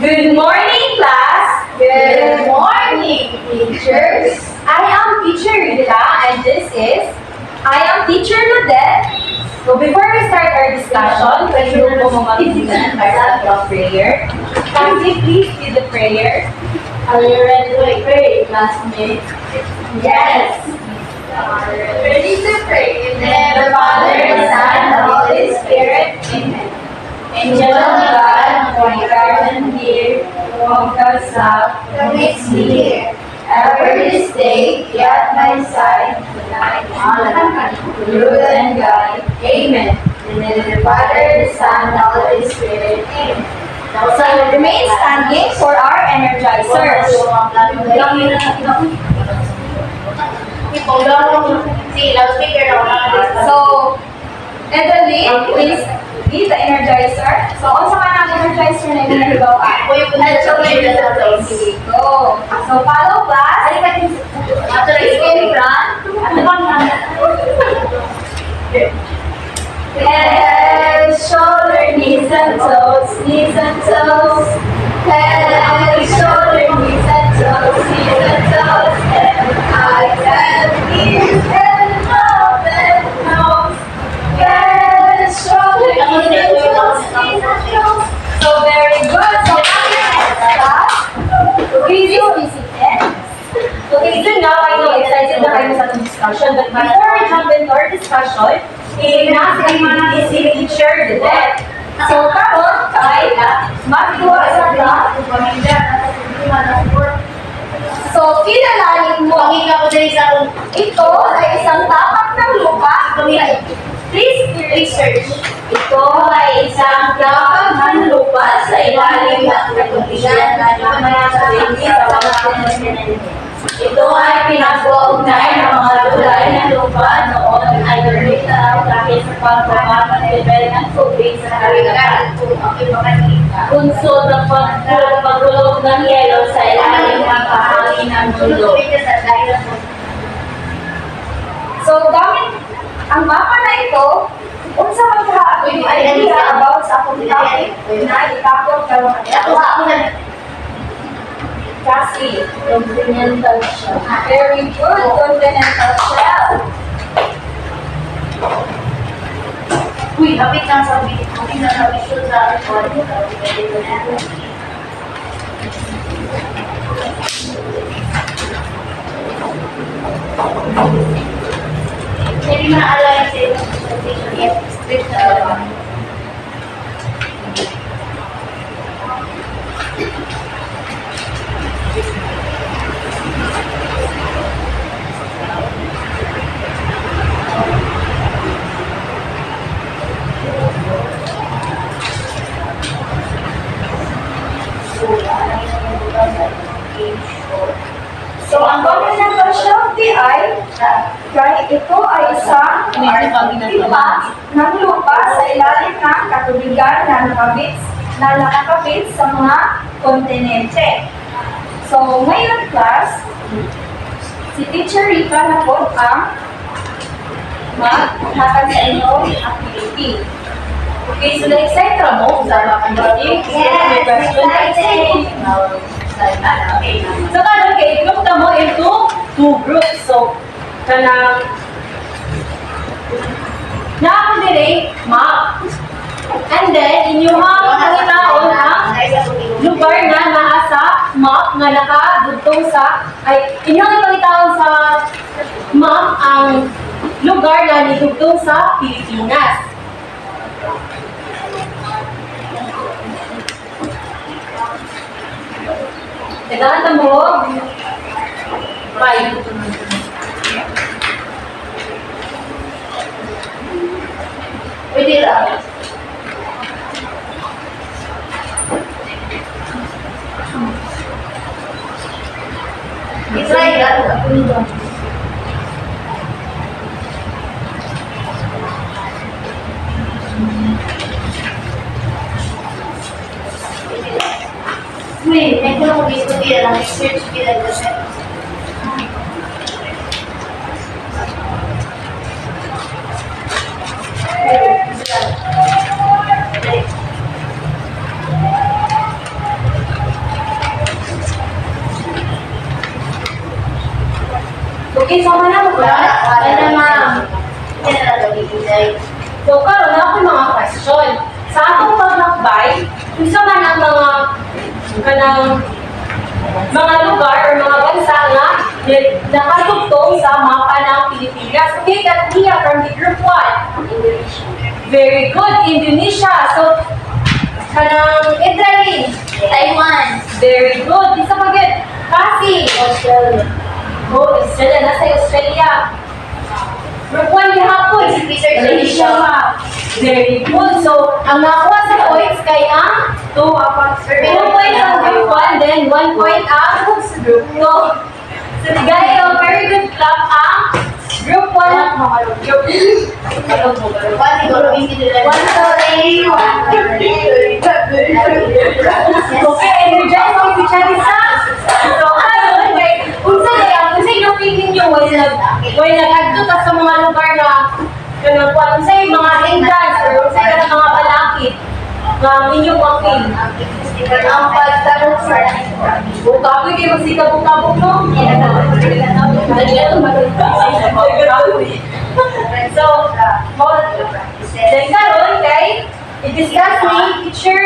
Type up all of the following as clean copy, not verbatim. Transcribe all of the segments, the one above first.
Good morning, class. Good morning, teachers. I am Teacher Rita, and this is I am Teacher Ludette. So before we start our discussion, pwede mo po mamamigitan para sa prayer. Can you please do the prayer? Are you ready to pray, classmates? Yes. Ready to pray. In the name of the Father, the Son, and the Holy Spirit. Amen. Angel of God, my guardian dear, walk us up, the makes me hear. Ever this day, be at my side, tonight, honor, rule and guide. Amen. In the name of the Father, the Son, and the Holy Spirit. Amen. So remain standing for our energizers. So, and the lead, please lead the energizer. So, also ka ng energizer na ginagawa ako. Go. So, follow class. Please in front. Head, shoulder, knees and toes, knees and toes. Head, shoulder, knees and toes, knees and toes. Head, eyes and ears and mouth and nose. Head, shoulder, knees and toes, knees and toes. So very good. So okay, so now I know excited na kayo sa discussion, but before we jump into our discussion, si Teacher Ludette. So, karon kay magtuwa sa ka. So, kilalanin mo. Ito ay isang tapak ng lupa. Please research. Ito ay isang tapak ng lupa sa ilalim ng katubigan na namayakapin sa mga. Ito ay pinag-uugnay ng mga tulay ng lupa noon ay lumitaw dahil sa pagbaba ng level ng tubig sa karagatan. Unsod ng pagkulog ng yelo sa ilalim ng bahagi ng mundo. So, gamit ang mapa na ito, unsa magkakaroon ay idea about sa akong topic na itapos karong Cassie, continental shelf. Very good, continental shelf. Uy, kapit lang sa visual sa recording. Hindi mo na-align sa ito. Yes, script na alam. So, ang continental shelf ay kahit ito ay isang tipa ng lupa sa ilalim ng katubigan na nakakabit sa mga kontinente. So, ngayon class, si Teacher Rita na po ang maghatag sa inyo activity. Okay, so na-excite ka mo sa activity? Yes, excited! So, karon kay i-group na mo into two groups. So, kanang na-activate map. And then, inyong pangitaon ang lugar na nasa map nga nakadugtong sa inyong pangitaon sa map ang lugar na nidugtong sa Pilipinas. Kailangan mo 5. Pwede lang. Israel, Wait, may ko gusto nila lang search nila kasi. Right. So, karon na ako mga question. Sa atong paglakbay, isa man ang mga lugar or mga bansa nga nakatugtong sa mapa ng Pilipinas. Okay, Katnia from the group 1. Indonesia. Very good, Indonesia. So, kanang Israel. Taiwan. Very good. Isa pa good. Kasi, Australia. oh, Australia. Nasa Australia. Group 1 gihapon. Indonesia. Very good. So, ang nakuha sa points kay ang 2 points ang group 1, then 1 point ang group 2. So, guys, very good clap ang group 1. Group 2. One siguro individual. One story. Okay, energize ang si Charissa. So, ano, okay. Unsa yung feeling nyo when nag-agto ka sa mga lugar na unsa yung mga entrance or unsa yung mga balakid na inyong appeal. Ang pagtanong sa Bukapoy kayo magsikabog-kabog, no? So, then karon kay i-discuss ni Teacher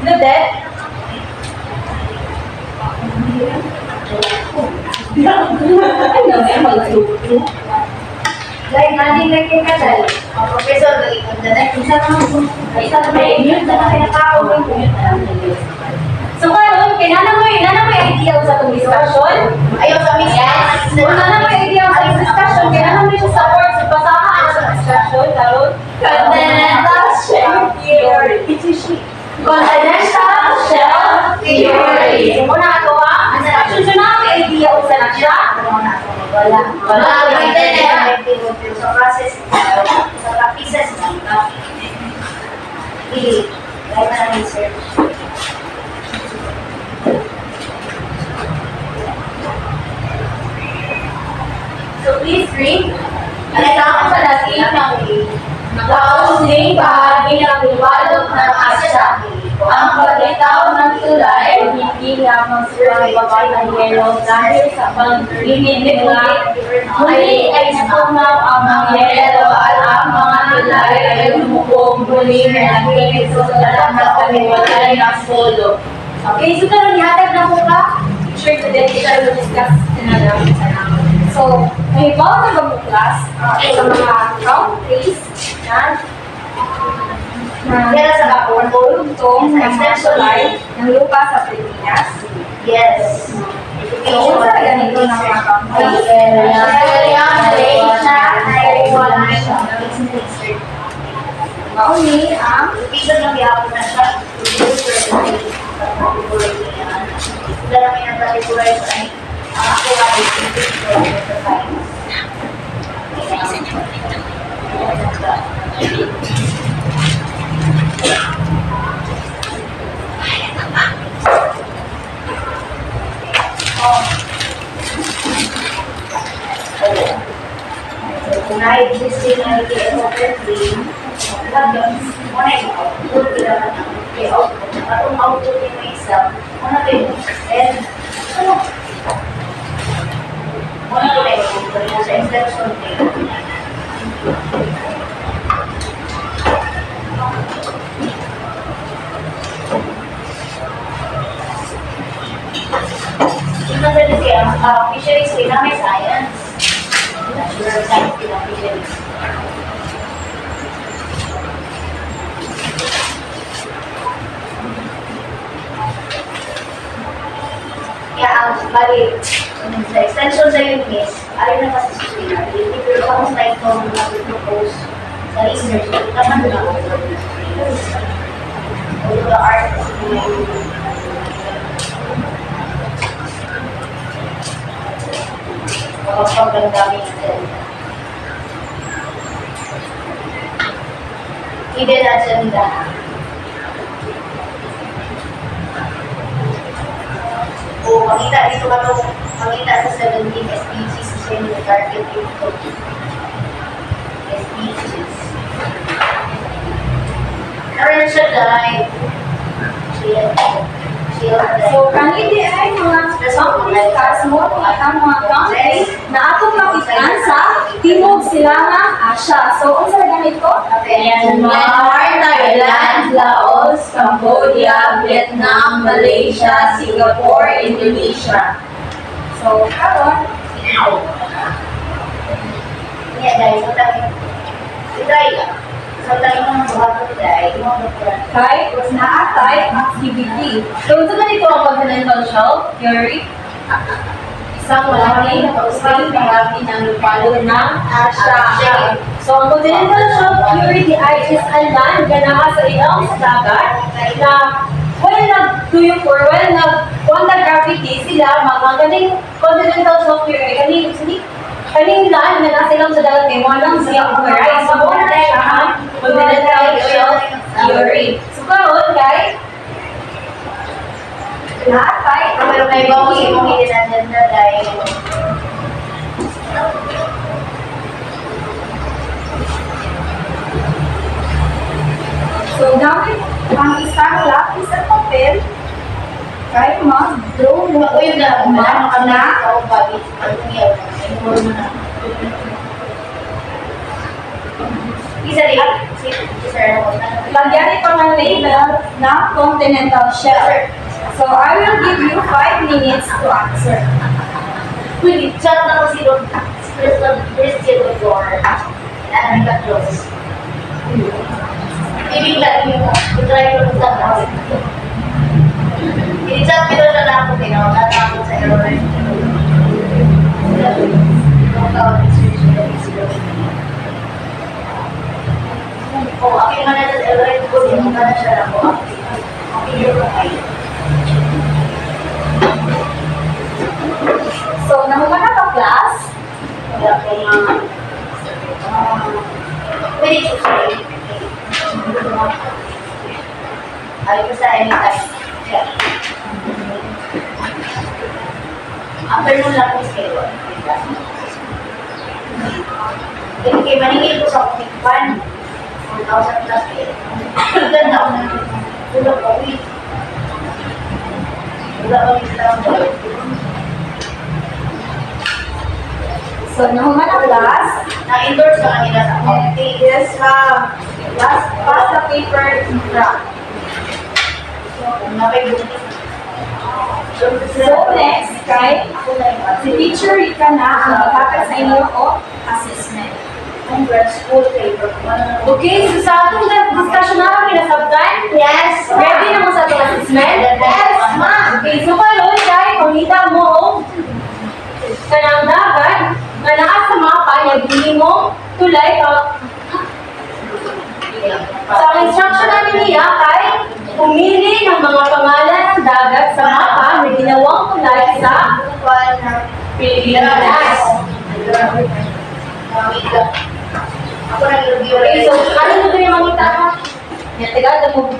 Ludette. like nani lagi kadal. Professor lagi kadal. Isa na may mute na pinakaon mo. So karon kay nana mo idea sa tong discussion. Ayaw sa miss. Kung nana mo idea sa discussion, kay nana mo siya support sa basahan sa discussion karon. Continental shelf theory. Continental shelf theory. Muna ato ang discussion so na may idea usa na siya. Wala. Sa process, sa practices ng pili. Like na research. So please read. Alam sa dating ng nakausling bahagi ng liwanag ng Asya. Ang paglitaw ng tulay, Hindi lamang sa babay ng yelo dahil sa paglinid nila. Muli ay natunaw ang mga yelo at ang mga tulay ay lumubog muli na nagigit sa lalang na kaliwalay ng solo. Okay, so karon ihatag na po ka. Sure to that kita will discuss na namin sa namin. So, may bawa na ba mo class sa mga countries na Kaya sa kapon, tong extension line ng lupa sa Pilipinas. yes. So, unsa na ganito ng mga countries? Australia, Malaysia, Taiwan, Mauni ang Isa ng gihapon na siya. Sila na may nagkaliburay sa ay ang ako ay Tonight, this is going to be a open dream. Muna ikaw, good ka naman ang payout. At kung outputin mo isa, muna kayo. And, ano? Muna ko na ikaw sa extension tape. Ito sa dito siya, fisheries, may science. Natural science, fisheries. Kaya ang bali, sa extension sa UNIS, alin na kasi susunod. Pero kung sa ito nag-propose sa research, naman na ako. Although the art kapag-gandami natin. Hidden agenda. O, makita dito ka ito, makita sa 17 SDGs sa inyo, target ito. SDGs. Naroon siya dahil So, kanili ay mga discuss mo at ang mga countries na atong makitaan sa Timog Silangang Asya. So, unsa gamit ko? Myanmar, Thailand, Laos, Cambodia, Vietnam, Malaysia, Singapore, Indonesia. So, karon, Yeah, guys, try lang. So, tayo mga buhato tayo. kay was naatay activity. So, unsa ganito ang continental shelf theory? Isang malaki na kausay bahagi ng lupalo ng Asya. So, ang continental shelf theory di ay is a land na naa sa ilong sa dagat na when nagtuyok or when nag-gravity sila, mga kaning continental shelf theory, kaning land na nasa ilong sa dagat kay walang siya umaray. So, muna na siya ang continental shelf theory. So, karon kay naatay Pero may bawang imong itinandan na dahil So, gamit ang isang lapis at papel kay mag-draw mo ako yung map na ako babi. Ano niya? Isa rin. Sir, lagyan ito ng label na continental shelf. So, I will give you 5 minutes to answer. Wait, chat na ko si Don. Christian before. And I close. Ibigla niyo mo. I-try ko sa ako. I-chat ko siya na ako. Natapos sa error. Oh, aking mana sa error ko. Hindi mo na siya ako. Okay, you're right. So, namumana ka class? Wala ko nga. Pwede ko siya. Ay ko sa anytime. Yeah. Afternoon lang ko schedule. Then kay maningil ko sa kumipan. 4,000 plus pay. Ganda ako na. Tulog ko. Wala ko yung lang. So, namumana class? Na-endorse ka kanila sa accounting. Yes, last pass the paper in front. So, next, kay si teacher Rika na ang magkakit sa inyo o assessment. School paper. Okay, so sa atong discussion na kinasabtan? Yes, Ready na mo sa atong assessment? Yes, ma'am. Okay, so karon kay pangita mo og kanang dagat nga naa sa mapa niya gini mo tulay pa sa instruction namin niya kay pumili ng mga pangalan ng dagat sa mapa na ginawang tulay sa Pilipinas. Ako nag-review Okay, so ano mo yung mangita ka? Yan, taga mo.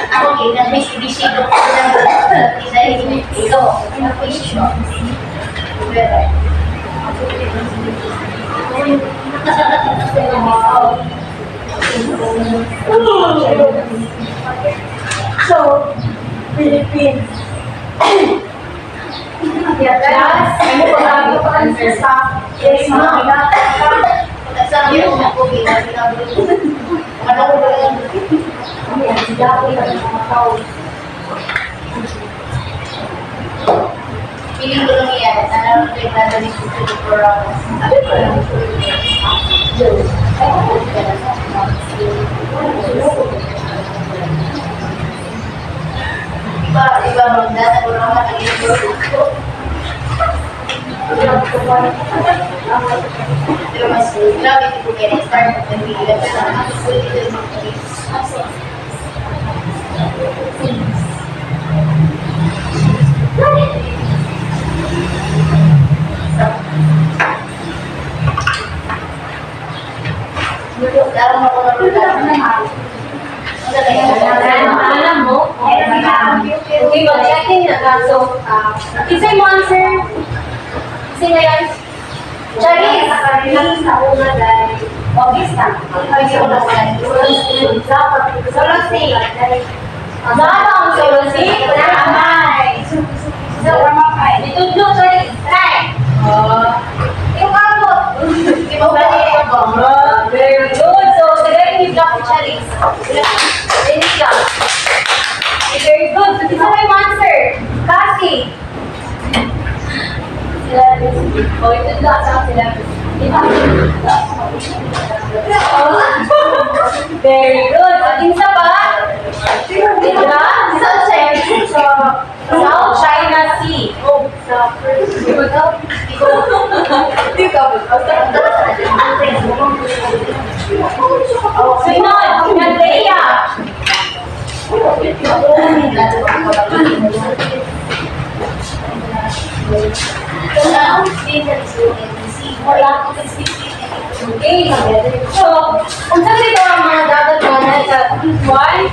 Ako nag-bisig ko ng design ito. So, Philippines. Yes, ano pa bago pa answer sa yes, ma'am. Sa iyo ako ginagawa. Ano ko ba yan? Ayan, sila ko yung mga tao. Feeling ko lang yan. Ano ko yung nadaling ko sa programs. Ano ko lang? Iba magdana ko naman ang ito. Pero mas grabe ko kaya start ng bilang sa Dalam ako na Alam mo? Okay, mag-checking na ka. So, isay mo answer. Sino yan? Charis! sa una dahil Obvious na. Solo C. Ano ang solo C? Ramay. Itudlo, sorry. Try. Yung kabot. Very good. So, today we got the chalice. Finish lang. Very good. So, this is my monster. Cassie. Oh, ito lang sa sila. Very good. At isa pa. Diba? South China Sea. Oh, Sunod, Nadeya. Okay. So, kung saan dito ang mga dapat na sa one?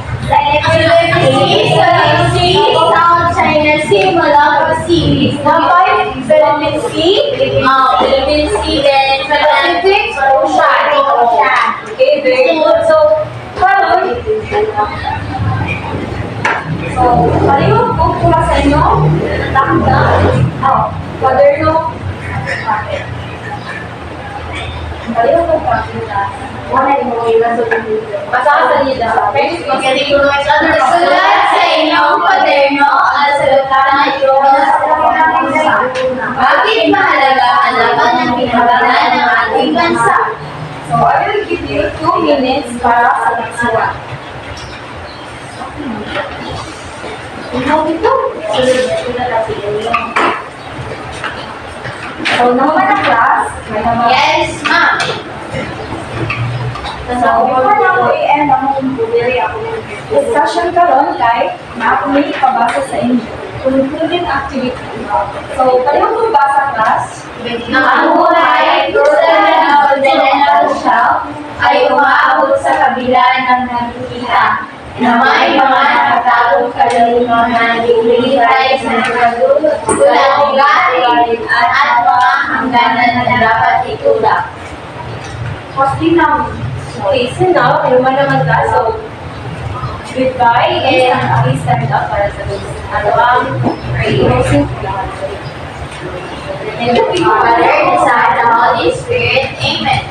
South China Sea, Malacca Sea. Number 5, Philippine Sea. Philippine Sea, then Pacific Ocean. Okay, very good. So, karon, pareho po pula sa inyo. Takda. Quaderno. Pareho po pakita. Wala yung mga ilan sa computer. Basahan sa nila. Sulat sa inyong kwaderno at salutahan ng bansa. Bakit mahalaga ang laban ng pinagalan ng ating bansa? So, I will give you 2 minutes para sa nagsulat. So, naman na class. Yes, ma'am. So, before na ako i-end ang discussion karon kay na ako may ipabasa sa inyo. Concluding activity. So, pareho kong basa class. Ang buhay, tulad ng ordinal siya, ay umaabot sa kabila ng nakikita na may mga nakatagong kaluluwa na naglilitay sa nagdudulot ng ugali at mga hangganan na dapat itulak. Mostly now, listen now, kayo man naman ka. So, goodbye and please stand up para sa ang closing. In the name of the Father, the Son, and the Holy Spirit. Amen.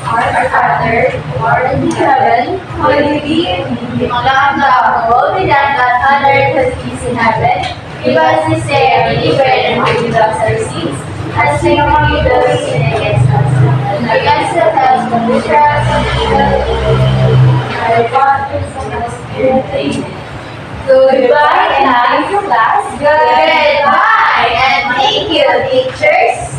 Our Father, who art in heaven, hallowed be your name. Magandang holy that on earth as it is in heaven. Give us this day our daily bread and forgive us our sins, as we forgive those who sin against us. And against us from the trials of evil. Our Father, Son, and Spirit. Amen. Goodbye and thank you, class. Goodbye and thank you, teachers.